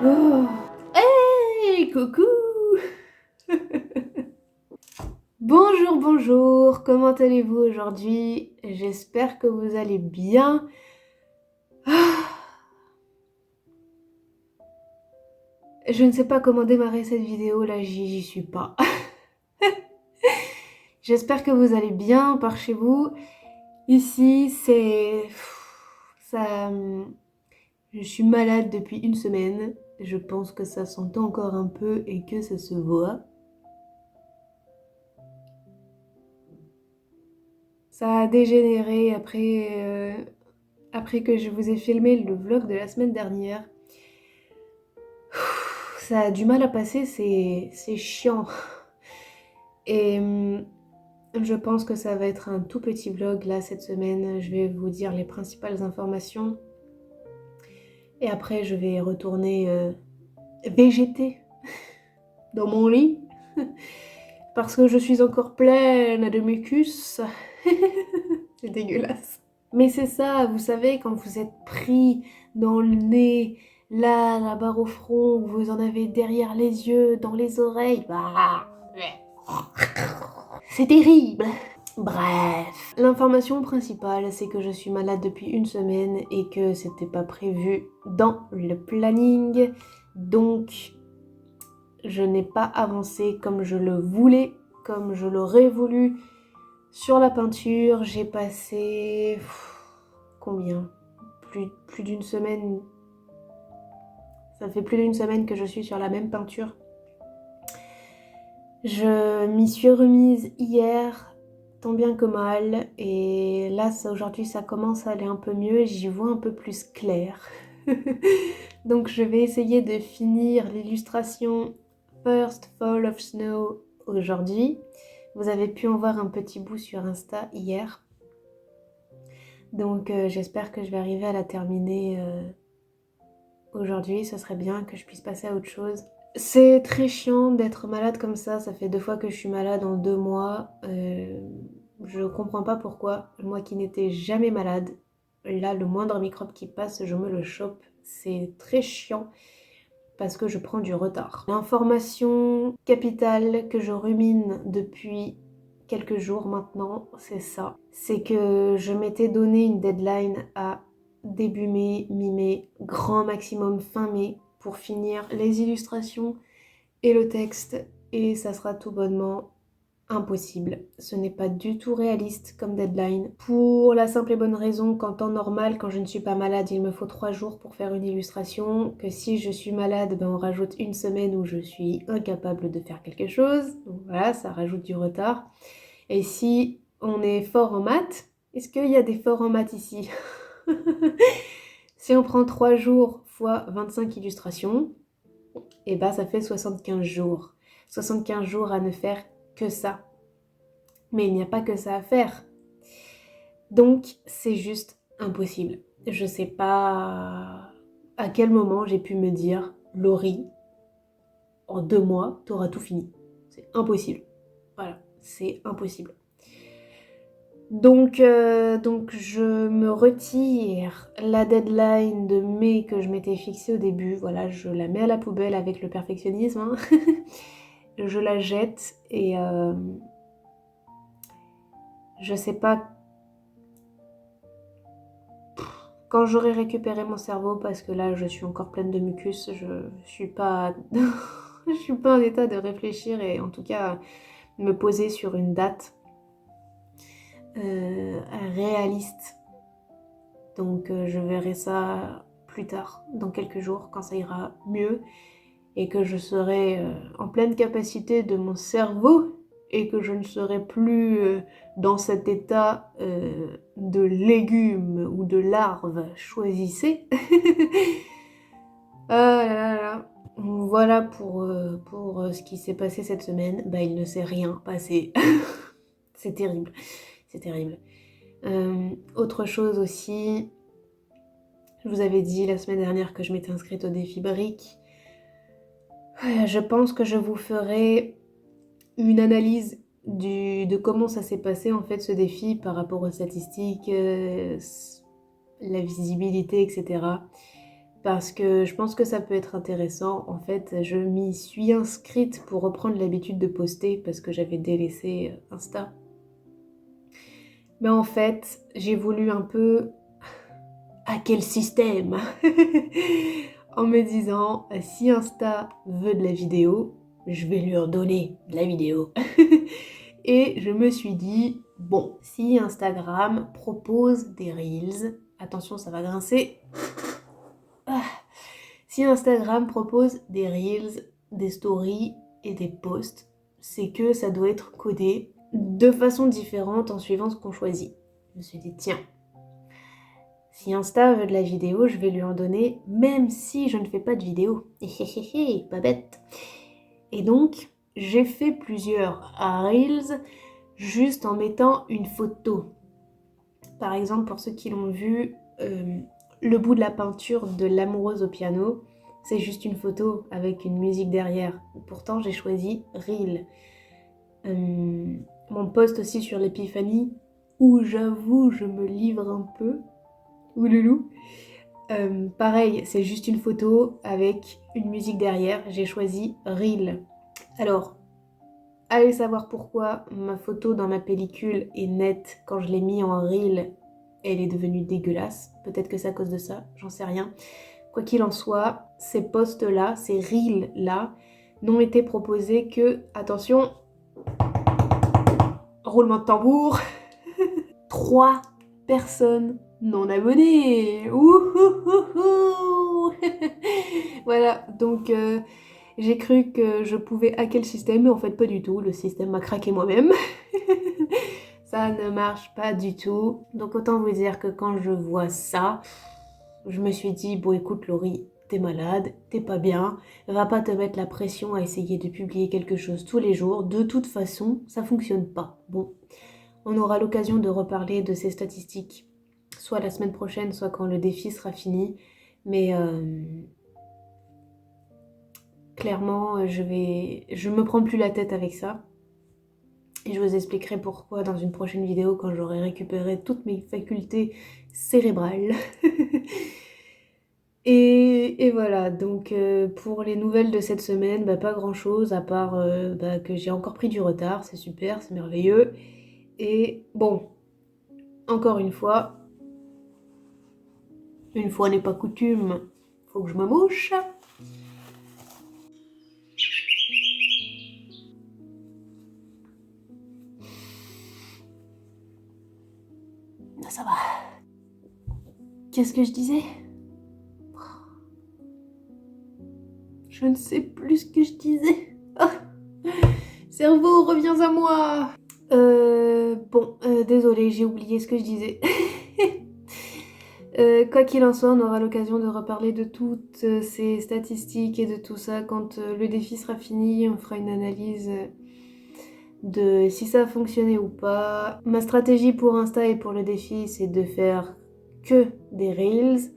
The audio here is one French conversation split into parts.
Oh. Hey, coucou. Bonjour, bonjour, comment allez-vous aujourd'hui? J'espère que vous allez bien. Je ne sais pas comment démarrer cette vidéo, là j'y suis pas. J'espère que vous allez bien par chez vous. Ici, c'est... ça... Je suis malade depuis une semaine. Je pense que ça s'entend encore un peu et que ça se voit. Ça a dégénéré après que je vous ai filmé le vlog de la semaine dernière. Ça a du mal à passer, c'est chiant. Et je pense que ça va être un tout petit vlog là cette semaine. Je vais vous dire les principales informations. Et après, je vais retourner végéter dans mon lit. Parce que je suis encore pleine de mucus. C'est dégueulasse. Mais c'est ça, vous savez, quand vous êtes pris dans le nez, là, la barre au front, vous en avez derrière les yeux, dans les oreilles. Bah, c'est terrible. Bref. L'information principale, c'est que je suis malade depuis une semaine et que c'était pas prévu dans le planning. Donc, je n'ai pas avancé comme je le voulais, comme je l'aurais voulu. Sur la peinture, j'ai passé... combien? Plus d'une semaine. Ça fait plus d'une semaine que je suis sur la même peinture. Je m'y suis remise hier, tant bien que mal. Et là, aujourd'hui, ça commence à aller un peu mieux. J'y vois un peu plus clair. Donc je vais essayer de finir l'illustration First Fall of Snow aujourd'hui. Vous avez pu en voir un petit bout sur Insta hier. Donc j'espère que je vais arriver à la terminer aujourd'hui. Ce serait bien que je puisse passer à autre chose. C'est très chiant d'être malade comme ça fait 2 fois que je suis malade en 2 mois. Je comprends pas pourquoi. Moi qui n'étais jamais malade, là le moindre microbe qui passe, je me le chope. C'est très chiant parce que je prends du retard. L'information capitale que je rumine depuis quelques jours maintenant, c'est ça. C'est que je m'étais donné une deadline à début mai, mi-mai, grand maximum fin mai pour finir les illustrations et le texte et ça sera tout bonnement impossible. Ce n'est pas du tout réaliste comme deadline pour la simple et bonne raison qu'en temps normal, quand je ne suis pas malade, il me faut 3 jours pour faire une illustration, que si je suis malade, on rajoute une semaine où je suis incapable de faire quelque chose. Donc voilà, ça rajoute du retard. Et si on est fort en maths, est-ce qu'il y a des forts en maths ici? Si on prend 3 jours fois 25 illustrations, et ça fait 75 jours. 75 jours à ne faire que ça. Mais il n'y a pas que ça à faire. Donc c'est juste impossible. Je sais pas à quel moment j'ai pu me dire Laurie, en 2 mois, t'auras tout fini. C'est impossible. Voilà, c'est impossible. Donc je me retire la deadline de mai que je m'étais fixée au début. Voilà, je la mets à la poubelle avec le perfectionnisme. Hein. Je la jette et je sais pas quand j'aurai récupéré mon cerveau parce que là je suis encore pleine de mucus. Je suis pas je suis pas en état de réfléchir et en tout cas me poser sur une date réaliste. Donc je verrai ça plus tard, dans quelques jours, quand ça ira mieux et que je serai en pleine capacité de mon cerveau et que je ne serai plus dans cet état de légumes ou de larves, choisissez. Ah là là. Voilà pour ce qui s'est passé cette semaine. Il ne s'est rien passé. C'est terrible, c'est terrible. Autre chose aussi, je vous avais dit la semaine dernière que je m'étais inscrite au défi brique. Je pense que je vous ferai une analyse de comment ça s'est passé en fait ce défi par rapport aux statistiques, la visibilité, etc. parce que je pense que ça peut être intéressant. En fait, je m'y suis inscrite pour reprendre l'habitude de poster parce que j'avais délaissé Insta. Mais en fait, j'ai voulu un peu hacker le système en me disant si Insta veut de la vidéo, je vais lui redonner de la vidéo. Et je me suis dit, bon, si Instagram propose des Reels, attention ça va grincer, si Instagram propose des Reels, des stories et des posts, c'est que ça doit être codé de façon différente en suivant ce qu'on choisit. Je me suis dit, tiens, si Insta veut de la vidéo, je vais lui en donner, même si je ne fais pas de vidéo. Pas bête. Et donc, j'ai fait plusieurs Reels juste en mettant une photo. Par exemple, pour ceux qui l'ont vu, le bout de la peinture de l'amoureuse au piano, c'est juste une photo avec une musique derrière. Pourtant, j'ai choisi Reel. Mon post aussi sur l'épiphanie, où j'avoue, je me livre un peu. Ouloulou. Pareil, c'est juste une photo avec une musique derrière. J'ai choisi Reel. Alors, allez savoir pourquoi ma photo dans ma pellicule est nette. Quand je l'ai mis en Reel, elle est devenue dégueulasse. Peut-être que c'est à cause de ça, j'en sais rien. Quoi qu'il en soit, ces posts-là, ces Reels-là, n'ont été proposés que, attention, roulement de tambour, 3 personnes non abonnées. Ouhouhouhou. Voilà, donc j'ai cru que je pouvais hacker le système, mais en fait pas du tout, le système m'a craqué moi-même. Ça ne marche pas du tout. Donc autant vous dire que quand je vois ça, je me suis dit, bon écoute Laurie, t'es malade, t'es pas bien, va pas te mettre la pression à essayer de publier quelque chose tous les jours, de toute façon, ça fonctionne pas. Bon, on aura l'occasion de reparler de ces statistiques, soit la semaine prochaine, soit quand le défi sera fini, mais clairement, je me prends plus la tête avec ça. Et je vous expliquerai pourquoi dans une prochaine vidéo quand j'aurai récupéré toutes mes facultés cérébrales. Et voilà, donc pour les nouvelles de cette semaine, pas grand chose à part que j'ai encore pris du retard, c'est super, c'est merveilleux. Et bon, encore une fois n'est pas coutume, faut que je me mouche. Ça va. Qu'est-ce que je disais ? Je ne sais plus ce que je disais. Oh, cerveau, reviens à moi. Désolée, j'ai oublié ce que je disais. Quoi qu'il en soit, on aura l'occasion de reparler de toutes ces statistiques et de tout ça quand le défi sera fini. On fera une analyse de si ça a fonctionné ou pas. Ma stratégie pour Insta et pour le défi, c'est de faire que des Reels.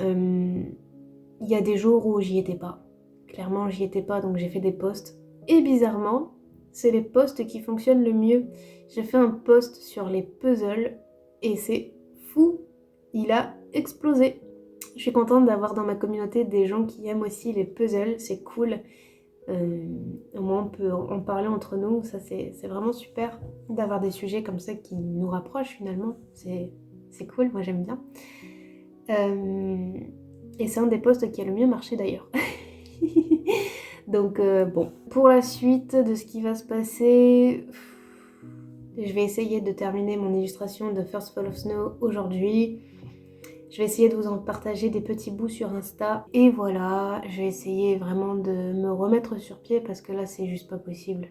Il y a des jours où j'y étais pas. Clairement, j'y étais pas, donc j'ai fait des posts. Et bizarrement, c'est les posts qui fonctionnent le mieux. J'ai fait un post sur les puzzles et c'est fou. Il a explosé. Je suis contente d'avoir dans ma communauté des gens qui aiment aussi les puzzles, c'est cool. Au moins on peut en parler entre nous, ça c'est vraiment super d'avoir des sujets comme ça qui nous rapprochent finalement. C'est cool, moi j'aime bien. Et c'est un des posts qui a le mieux marché d'ailleurs. Donc bon, pour la suite de ce qui va se passer, je vais essayer de terminer mon illustration de First Fall of Snow aujourd'hui. Je vais essayer de vous en partager des petits bouts sur Insta. Et voilà, je vais essayer vraiment de me remettre sur pied parce que là, c'est juste pas possible.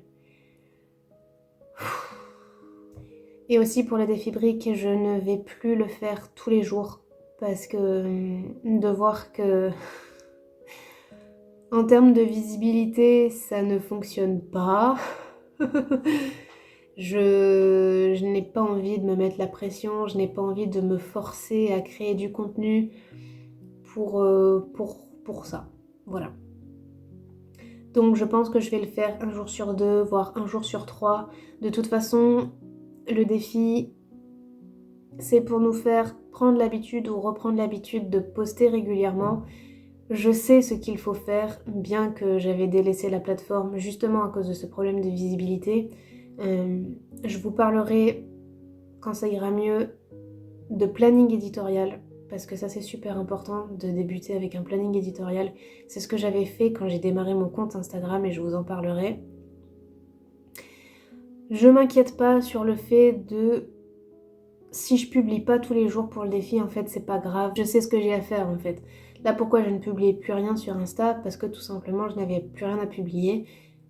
Et aussi pour le défi brique, je ne vais plus le faire tous les jours. Parce que de voir que en termes de visibilité, ça ne fonctionne pas. Je n'ai pas envie de me mettre la pression, je n'ai pas envie de me forcer à créer du contenu pour ça. Voilà. Donc je pense que je vais le faire un jour sur 2, voire un jour sur 3. De toute façon, le défi, c'est pour nous faire prendre l'habitude ou reprendre l'habitude de poster régulièrement. Je sais ce qu'il faut faire, bien que j'avais délaissé la plateforme justement à cause de ce problème de visibilité. Je vous parlerai, quand ça ira mieux, de planning éditorial, parce que ça c'est super important de débuter avec un planning éditorial. C'est ce que j'avais fait quand j'ai démarré mon compte Instagram et je vous en parlerai. Je m'inquiète pas sur le fait de... Si je publie pas tous les jours pour le défi, en fait c'est pas grave. Je sais ce que j'ai à faire en fait. Là pourquoi je ne publiais plus rien sur Insta? Parce que tout simplement je n'avais plus rien à publier.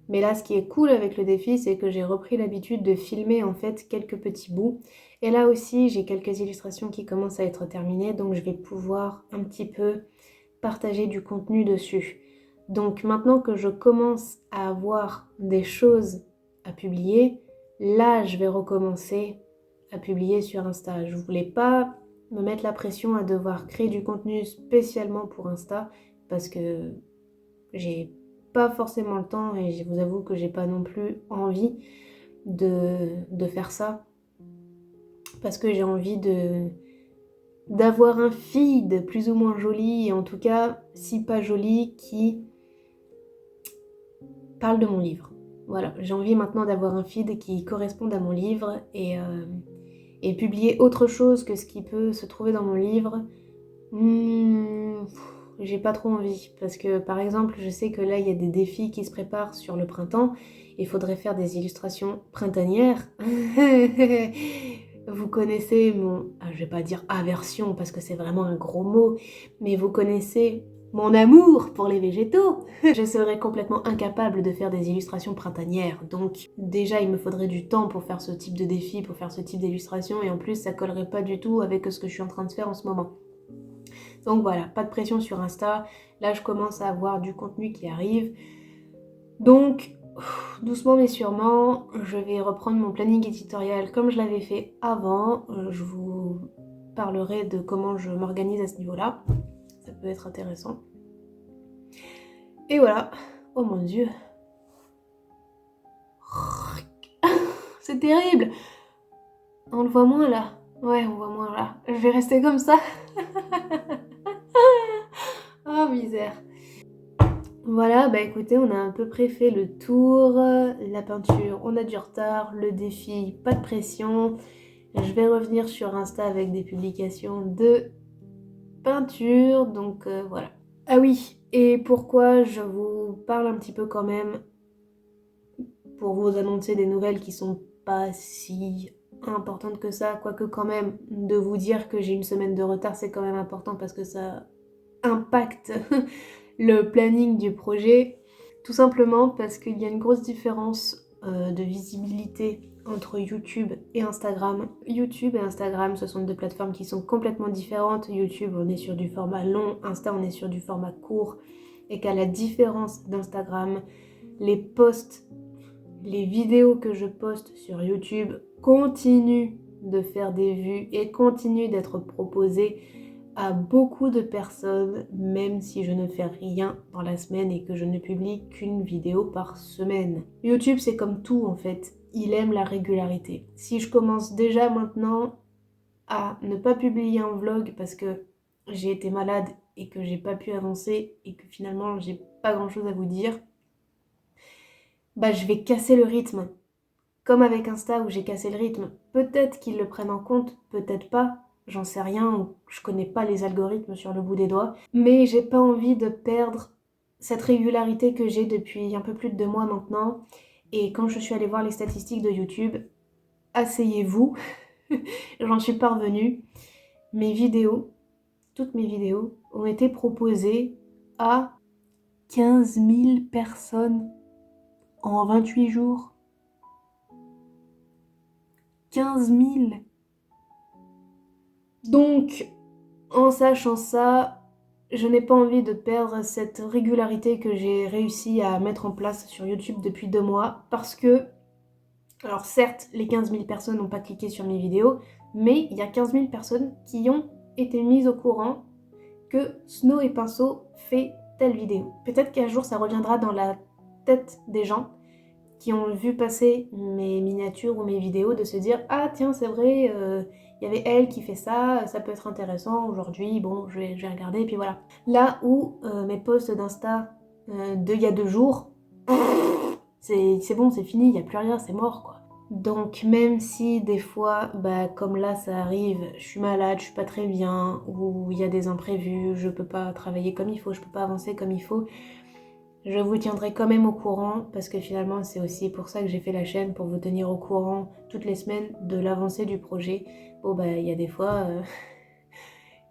Mais là, ce qui est cool avec le défi, c'est que j'ai repris l'habitude de filmer en fait quelques petits bouts. Et là aussi, j'ai quelques illustrations qui commencent à être terminées, donc je vais pouvoir un petit peu partager du contenu dessus. Donc maintenant que je commence à avoir des choses à publier, là, je vais recommencer à publier sur Insta. Je voulais pas me mettre la pression à devoir créer du contenu spécialement pour Insta, parce que j'ai pas forcément le temps et je vous avoue que j'ai pas non plus envie de faire ça, parce que j'ai envie d'avoir un feed plus ou moins joli, et en tout cas si pas joli, qui parle de mon livre. Voilà, j'ai envie maintenant d'avoir un feed qui corresponde à mon livre et publier autre chose que ce qui peut se trouver dans mon livre. J'ai pas trop envie, parce que par exemple je sais que là il y a des défis qui se préparent sur le printemps. Il faudrait faire des illustrations printanières. Vous connaissez mon... je vais pas dire aversion parce que c'est vraiment un gros mot, mais vous connaissez mon amour pour les végétaux. Je serais complètement incapable de faire des illustrations printanières, donc déjà il me faudrait du temps pour faire ce type de défi, pour faire ce type d'illustration, et en plus ça collerait pas du tout avec ce que je suis en train de faire en ce moment. Donc voilà, pas de pression sur Insta. Là, je commence à avoir du contenu qui arrive. Donc, doucement mais sûrement, je vais reprendre mon planning éditorial comme je l'avais fait avant. Je vous parlerai de comment je m'organise à ce niveau-là. Ça peut être intéressant. Et voilà. Oh mon Dieu. C'est terrible. On le voit moins là. Ouais, on voit moins là. Je vais rester comme ça. Oh misère. Voilà, bah écoutez, on a à peu près fait le tour. La peinture, on a du retard. Le défi, pas de pression. Je vais revenir sur Insta avec des publications de peinture. Donc voilà. Ah oui, et pourquoi je vous parle un petit peu quand même, pour vous annoncer des nouvelles qui sont pas si importantes que ça, quoique quand même, de vous dire que j'ai une semaine de retard, c'est quand même important parce que ça impacte le planning du projet, tout simplement parce qu'il y a une grosse différence de visibilité entre YouTube et Instagram. YouTube et Instagram, ce sont deux plateformes qui sont complètement différentes. YouTube, on est sur du format long, Insta, on est sur du format court, et qu'à la différence d'Instagram, les posts, les vidéos que je poste sur YouTube continuent de faire des vues et continuent d'être proposées à beaucoup de personnes, même si je ne fais rien dans la semaine et que je ne publie qu'une vidéo par semaine. YouTube, c'est comme tout en fait, il aime la régularité. Si je commence déjà maintenant à ne pas publier un vlog parce que j'ai été malade et que j'ai pas pu avancer et que finalement j'ai pas grand chose à vous dire, bah je vais casser le rythme. Comme avec Insta où j'ai cassé le rythme. Peut-être qu'ils le prennent en compte, peut-être pas. J'en sais rien, ou je connais pas les algorithmes sur le bout des doigts. Mais j'ai pas envie de perdre cette régularité que j'ai depuis un peu plus de 2 mois maintenant. Et quand je suis allée voir les statistiques de YouTube, asseyez-vous, j'en suis parvenue. Mes vidéos, toutes mes vidéos, ont été proposées à 15 000 personnes en 28 jours. 15 000. Donc, en sachant ça, je n'ai pas envie de perdre cette régularité que j'ai réussi à mettre en place sur YouTube depuis 2 mois, parce que, alors certes, les 15 000 personnes n'ont pas cliqué sur mes vidéos, mais il y a 15 000 personnes qui ont été mises au courant que Snow et Pinceau fait telle vidéo. Peut-être qu'un jour ça reviendra dans la tête des gens qui ont vu passer mes miniatures ou mes vidéos, de se dire « Ah tiens, c'est vrai, il y avait elle qui fait ça, ça peut être intéressant aujourd'hui, bon, je vais regarder, et puis voilà. Là où mes posts d'Insta d'il y a 2 jours, c'est bon, c'est fini, il n'y a plus rien, c'est mort, quoi. Donc même si des fois, bah, comme là ça arrive, je suis malade, je suis pas très bien, ou il y a des imprévus, je peux pas travailler comme il faut, je peux pas avancer comme il faut, je vous tiendrai quand même au courant, parce que finalement c'est aussi pour ça que j'ai fait la chaîne, pour vous tenir au courant toutes les semaines de l'avancée du projet. Bon bah il y a des fois,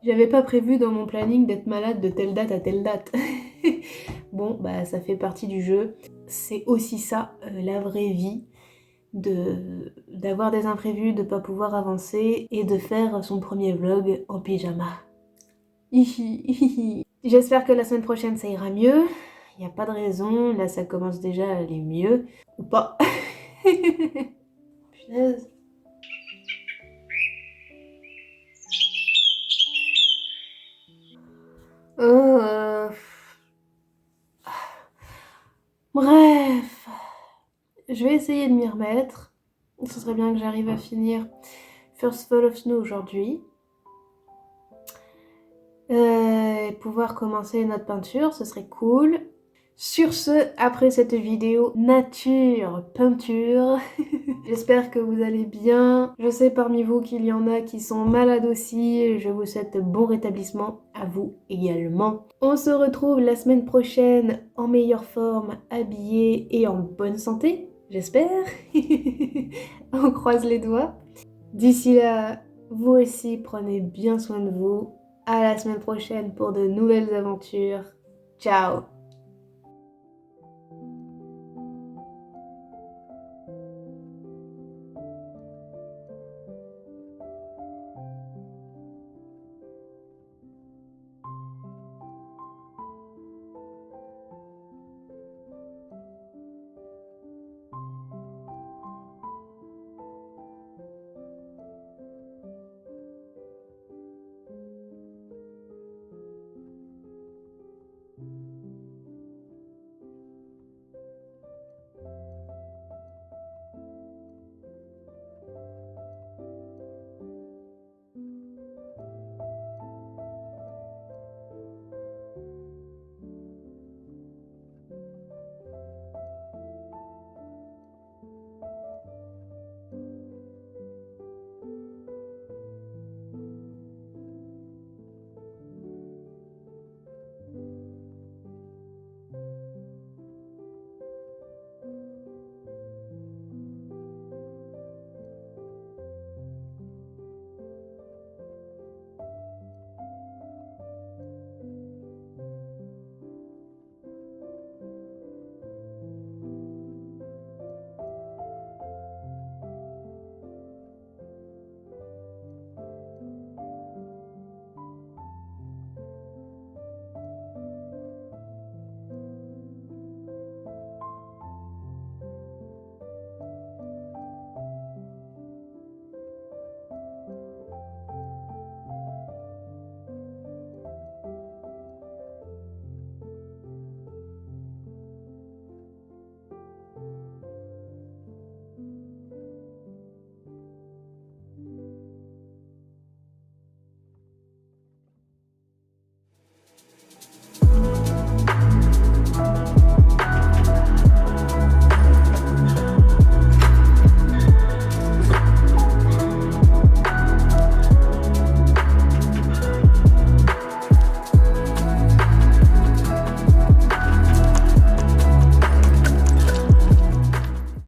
j'avais pas prévu dans mon planning d'être malade de telle date à telle date. Bon bah ça fait partie du jeu, c'est aussi ça, la vraie vie, d'avoir des imprévus, de pas pouvoir avancer et de faire son premier vlog en pyjama. J'espère que la semaine prochaine ça ira mieux. Il n'y a pas de raison, là ça commence déjà à aller mieux. Ou pas. Punaise. Euh, Bref. Je vais essayer de m'y remettre. Ce serait bien que j'arrive à finir First Fall of Snow aujourd'hui. Et pouvoir commencer notre peinture, ce serait cool. Sur ce, après cette vidéo nature peinture, j'espère que vous allez bien. Je sais parmi vous qu'il y en a qui sont malades aussi. Je vous souhaite bon rétablissement à vous également. On se retrouve la semaine prochaine en meilleure forme, habillée et en bonne santé, j'espère. On croise les doigts. D'ici là, vous aussi prenez bien soin de vous. À la semaine prochaine pour de nouvelles aventures. Ciao!